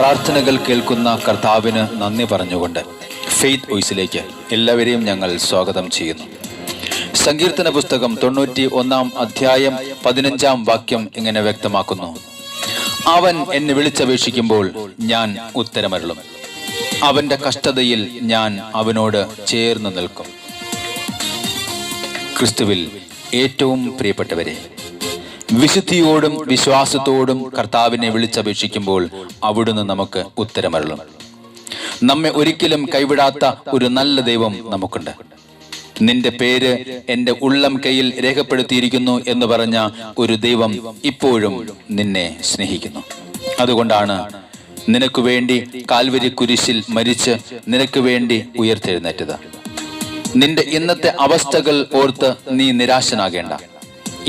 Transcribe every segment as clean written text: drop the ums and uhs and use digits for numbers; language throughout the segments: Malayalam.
പ്രാർത്ഥനകൾ കേൾക്കുന്ന കർത്താവിന് നന്ദി പറഞ്ഞുകൊണ്ട് ഫെയ്ത്ത് വോയിസിലേക്ക് എല്ലാവരെയും ഞങ്ങൾ സ്വാഗതം ചെയ്യുന്നു. സങ്കീർത്തന പുസ്തകം 91 അധ്യായം 15 വാക്യം ഇങ്ങനെ വ്യക്തമാക്കുന്നു: അവൻ എന്നെ വിളിച്ചപേക്ഷിക്കുമ്പോൾ ഞാൻ ഉത്തരമരുളും, അവന്റെ കഷ്ടതയിൽ ഞാൻ അവനോട് ചേർന്ന് നിൽക്കും. ക്രിസ്തുവിൽ ഏറ്റവും പ്രിയപ്പെട്ടവരെ, വിശുദ്ധിയോടും വിശ്വാസത്തോടും കർത്താവിനെ വിളിച്ചപേക്ഷിക്കുമ്പോൾ അവിടുന്ന് നമുക്ക് ഉത്തരമരുളും. നമ്മെ ഒരിക്കലും കൈവിടാത്ത ഒരു നല്ല ദൈവം നമുക്കുണ്ട്. നിന്റെ പേര് എൻ്റെ ഉള്ളം കയ്യിൽ രേഖപ്പെടുത്തിയിരിക്കുന്നു എന്ന് പറഞ്ഞ ഒരു ദൈവം ഇപ്പോഴും നിന്നെ സ്നേഹിക്കുന്നു. അതുകൊണ്ടാണ് നിനക്ക് വേണ്ടി കാൽവരി കുരിശിൽ മരിച്ച് നിനക്ക് വേണ്ടി ഉയർത്തെഴുന്നേറ്റത്. നിന്റെ ഇന്നത്തെ അവസ്ഥകൾ ഓർത്ത് നീ നിരാശനാകേണ്ട.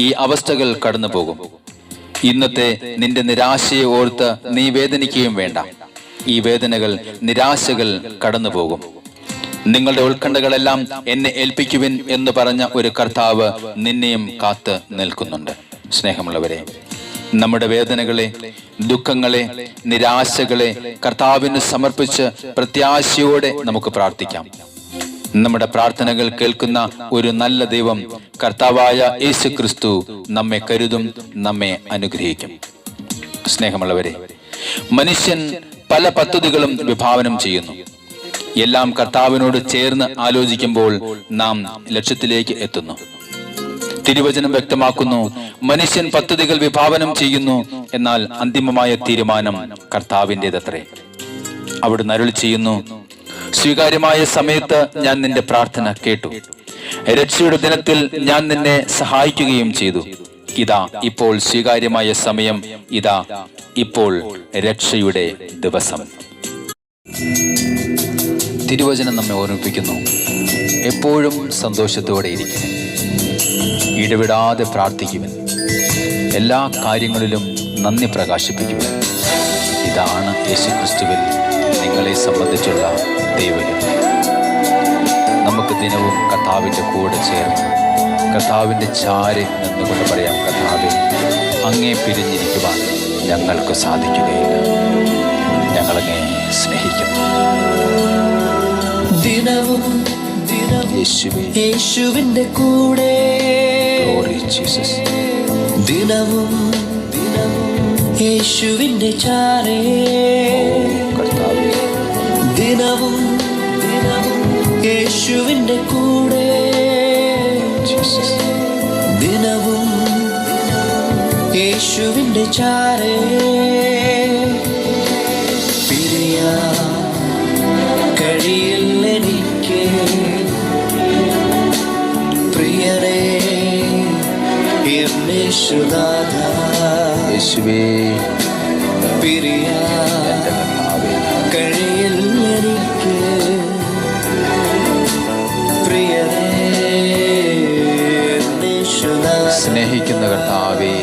ഈ അവസ്ഥകൾ കടന്നു പോകും. ഇന്നത്തെ നിന്റെ നിരാശയെ ഓർത്ത് നീ വേദനിക്കുകയും വേണ്ട. ഈ വേദനകൾ, നിരാശകൾ കടന്നു പോകും. നിങ്ങളുടെ ഉത്കണ്ഠകളെല്ലാം എന്നെ ഏൽപ്പിക്കുവിൻ എന്ന് പറഞ്ഞ ഒരു കർത്താവ് നിന്നെയും കാത്ത് നിൽക്കുന്നുണ്ട്. സ്നേഹമുള്ളവരെ, നമ്മുടെ വേദനകളെ, ദുഃഖങ്ങളെ, നിരാശകളെ കർത്താവിന് സമർപ്പിച്ച് പ്രത്യാശയോടെ നമുക്ക് പ്രാർത്ഥിക്കാം. നമ്മുടെ പ്രാർത്ഥനകൾ കേൾക്കുന്ന ഒരു നല്ല ദൈവം, കർത്താവായ യേശു ക്രിസ്തു, നമ്മെ കരുതും, നമ്മെ അനുഗ്രഹിക്കും. സ്നേഹമുള്ളവരെ, മനുഷ്യൻ പല പദ്ധതികളും വിഭാവനം ചെയ്യുന്നു. എല്ലാം കർത്താവിനോട് ചേർന്ന് ആലോചിക്കുമ്പോൾ നാം ലക്ഷ്യത്തിലേക്ക് എത്തുന്നു. തിരുവചനം വ്യക്തമാക്കുന്നു, മനുഷ്യൻ പദ്ധതികൾ വിഭാവനം ചെയ്യുന്നു, എന്നാൽ അന്തിമമായ തീരുമാനം കർത്താവിൻ്റെതത്രേ. അവിടുന്ന് അരുളി ചെയ്യുന്നു: സ്വീകാര്യമായ സമയത്ത് ഞാൻ നിന്റെ പ്രാർത്ഥന കേട്ടു, രക്ഷയുടെ ദിനത്തിൽ ഞാൻ നിന്നെ സഹായിക്കുകയും ചെയ്തു. ഇതാ ഇപ്പോൾ സ്വീകാര്യമായ സമയം, ഇതാ ഇപ്പോൾ രക്ഷയുടെ ദിവസം. തിരുവചനം നമ്മെ ഓർമ്മിപ്പിക്കുന്നു, എപ്പോഴും സന്തോഷത്തോടെ ഇരിക്കുവിൻ, ഇടവിടാതെ പ്രാർത്ഥിക്കുവിൻ, എല്ലാ കാര്യങ്ങളിലും നന്ദി പ്രകാശിപ്പിക്കുവിൻ. ഇതാണ് യേശുക്രിസ്തുവിൽ നിങ്ങളെ സംബന്ധിച്ചുള്ള ദൈവഹിതം. നമുക്ക് ദിനവും കർത്താവിൻ്റെ കൂടെ ചേർന്ന് കർത്താവിൻ്റെ ചാരെ നിന്നുകൊണ്ട് പറയാം: കർത്താവേ, അങ്ങേ പിരിഞ്ഞിരിക്കുവാൻ ഞങ്ങൾക്ക് സാധിക്കുകയില്ല. ഞങ്ങളങ്ങേ സ്നേഹിക്കുന്നു. ദിനവും യേശുവിന്റെ കൂടെ, ദിനവും യേശുവിന്റെ ചാരേ, ദിനവും യേശുവിന്റെ കൂടെ, ദിനവും യേശുവിന്റെ ചാരേ. പിരിയാൻ കഴിയില്ലെനിക്ക് പ്രിയരേ, യേശുനാഥ, യേശുവേ, പിരിയാൻ കഴിയില്ലെനിക്ക് പ്രിയരേ, യേശുനാഥ. സ്നേഹിക്കുന്ന കർത്താവേ,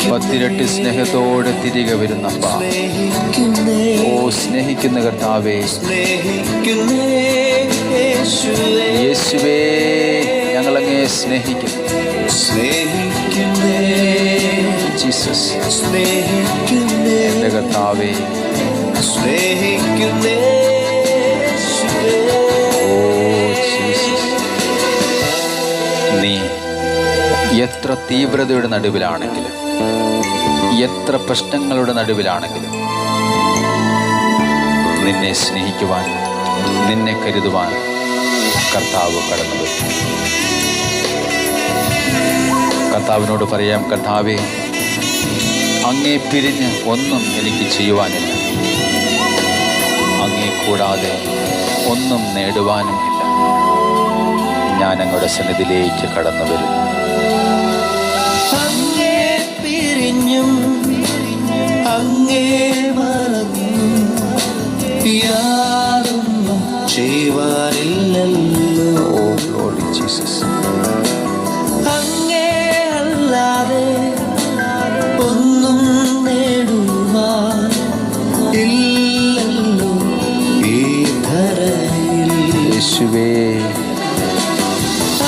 പത്തിരട്ടി സ്നേഹത്തോടെ തിരികെ വരുന്ന അപ്പാ, ഓ സ്നേഹിക്കുന്ന കർത്താവേ, യേശുവേ, ഞങ്ങളങ്ങേ സ്നേഹിക്കുന്നു. ജീസസ്, എന്റെ കർത്താവേ, ഓ ജീസസ്, നീ എത്ര തീവ്രതയുടെ നടുവിലാണെങ്കിലും, എത്ര പ്രശ്നങ്ങളുടെ നടുവിലാണെങ്കിലും, നിന്നെ സ്നേഹിക്കുവാൻ, നിന്നെ കരുതുവാൻ കർത്താവ് കടന്നു വരും. കർത്താവിനോട് പറയാം: കർത്താവേ, അങ്ങേ പിരിഞ്ഞ് ഒന്നും എനിക്ക് ചെയ്യുവാനില്ല, അങ്ങേ കൂടാതെ ഒന്നും നേടുവാനും ഇല്ല. ഞാൻ അങ്ങയുടെ സന്നിധിയിലേക്ക് കടന്നു വരുന്നു. അങ്ങേ പിരിഞ്ഞും അങ്ങേ മറന്നും യാതൊന്നും ചെയ്യുവാനില്ലല്ലോ. ഓ ഗ്ലോറി ജീസസ്. അങ്ങേ അല്ലാതെ ഒന്നും നേടുവാൻ ഇല്ലല്ലോ ഈ ധരയിൽ. യേശുവേ,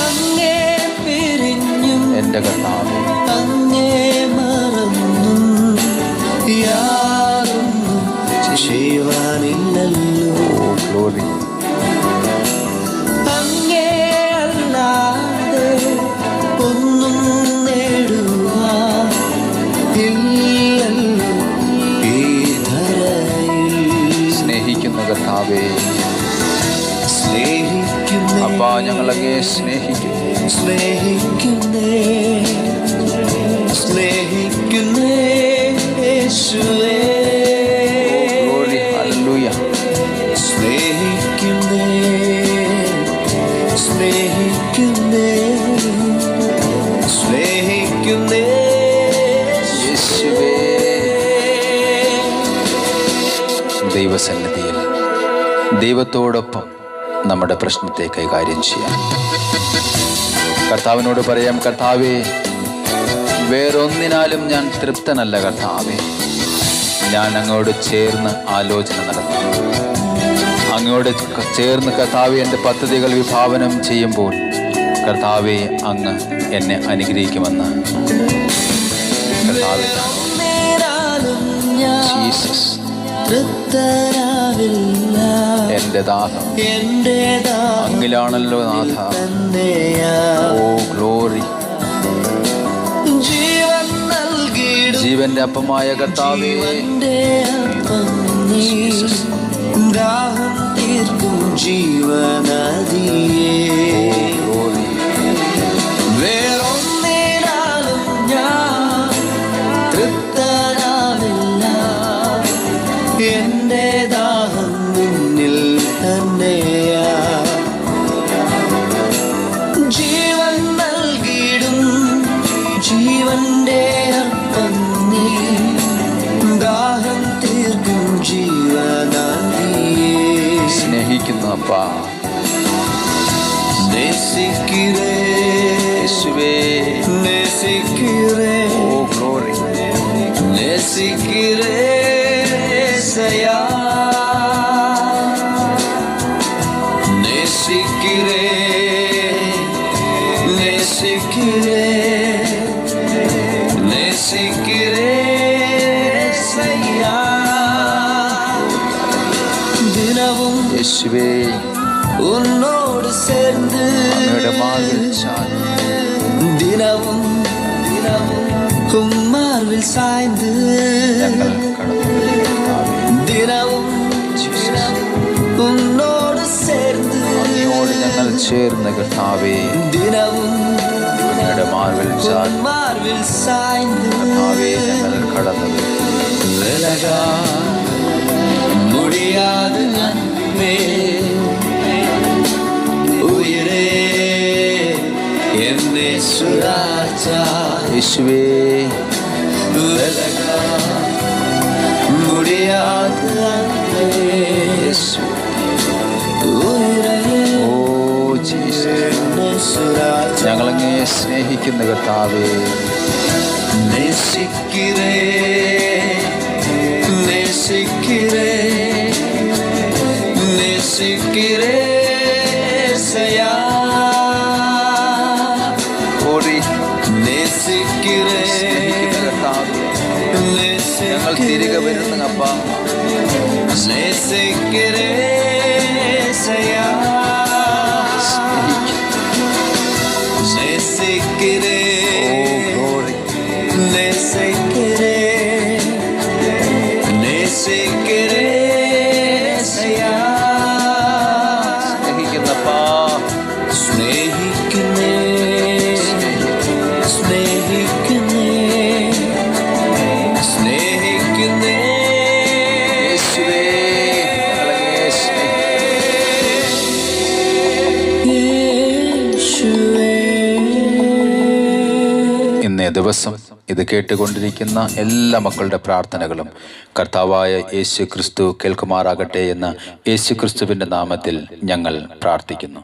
അങ്ങേ പിരിഞ്ഞും എൻ്റെ കർത്താവേ, അങ്ങേ മറന്നും ചെയ്യുവാനില്ലല്ലോ. ഗ്ലോറി. അങ്ങേ അല്ലാതെ ഒന്നും നേടുവാൻ ഇല്ലല്ലോ ഈ ധരയിൽ. സ്നേഹിക്കുന്ന കർത്താവേ, സ്നേഹിക്കുന്നേ അപ്പാ, ഞങ്ങളങ്ങേ സ്നേഹിക്കുന്നു. സ്നേഹിക്കുന്നേ സ്നേഹിക്കുന്നേ യേശുവേ. ഗ്ലോറി. ഹല്ലേലൂയ. സ്നേഹിക്കുന്നേ സ്നേഹിക്കുന്നേ സ്നേഹിക്കുന്നേ യേശുവേ. ദൈവസന്നിധിയിൽ ദൈവത്തോടൊപ്പം നമ്മുടെ പ്രശ്നത്തെ കൈകാര്യം ചെയ്യാം. കർത്താവിനോട് പറയാം, കർത്താവേ, വേറൊന്നിനാലും ഞാൻ തൃപ്തനല്ല കർത്താവേ. ഞാൻ അങ്ങോട് ചേർന്ന് ആലോചന നടത്തും. അങ്ങോട് ചേർന്ന് കർത്താവെ എൻ്റെ പദ്ധതികൾ വിഭാവനം ചെയ്യുമ്പോൾ കർത്താവെ അങ്ങ് എന്നെ അനുഗ്രഹിക്കുമെന്ന് കർത്താവേ. ജീസസ്. എൻ്റെ ദാഹം അങ്ങിലാണല്ലോ നാഥ. ഓ ഗ്ലോറി. ജീവന്റെ അപ്പമായ കർത്താവേ, ദാഹം തീർക്കും ജീവനദിയേ. വേറൊന്നിനാലും ഞാൻ തൃപ്തനാവില്ല. എന്റെ ദാഹം നിന്നിൽ തന്നെയാ. ജീവൻ നൽകിയിടും ജീവന്റെ അപ്പം നീ. ദാഹം തീർക്കും ജീവനദിയേ. സ്നേഹിക്കുന്നു അപ്പാ. നേസിக்கிறേ യേശുവേ. നേസിக்கிறേ. Oh glory. നേസിக்கிறേ യേശയ്യാ. നേസിக்கிறേ നേസിக்கிறേ നേസിக்கிறേ യേശയ്യാ. ദിനവും യേശുവേ, ഉന്നോട് ചേർന്ന് അങ്ങയുടെ മാർവിൽ ചാരി ദിനവും കുമാർവിൽ സാய்ந்து ഞങ്ങൾ കടന്നു. ദിനവും ഉന്നോട് ചേർന്ന് അങ്ങയോട് ഞങ്ങൾ ചേർന്ന് കർത്താവേ, ദിനവും അങ്ങയുടെ മാർവിൽ ചാരി കുമാർവിൽ സാய்ந்து കർത്താവേ ഞങ്ങൾ കടന്നത്. വിലകാ മുടിയാതെ അൻപേ ഉയരേ എന്നെ സുരാജാ. യേശുവേ, വിലകാ മുടിയാതെ അൻപേ ഉയരേ ഓ ജീസസ്. എന്നെ സുരാജാ. ഞങ്ങളങ്ങേ സ്നേഹിക്കുന്ന കർത്താവേ, നേസിக்கிறേ നേസിக்கிறേ നേസിக்கிறേ യേശയ്യാ. ഓടി. നേസിக்கிறേ സ്നേഹിക്കുന്ന കർത്താവേ, ഞങ്ങൾ തിരികെ വരുന്ന അപ്പാ. നേസിக்கிறേ യേശയ്യാ. നേസിக்கிறേ ഓ ഗ്ലോറി. നേസിக்கிறേ നേസിக்கிறേ യേശയ്യാ. സ്നേഹിക്കുന്നപ്പാ. സ്നേഹിക്കുന്നേ സ്നേഹിക്കുന്നേ സ്നേഹിക്കുന്നേ യേശുവേ, ഞങ്ങളങ്ങേ യേശുവേ. ഇന്നേ ദിവസം ഇത് കേട്ടുകൊണ്ടിരിക്കുന്ന എല്ലാ മക്കളുടെ പ്രാർത്ഥനകളും കർത്താവായ യേശു ക്രിസ്തു കേൾക്കുമാറാകട്ടെ എന്ന് യേശു ക്രിസ്തുവിൻ്റെ നാമത്തിൽ ഞങ്ങൾ പ്രാർത്ഥിക്കുന്നു.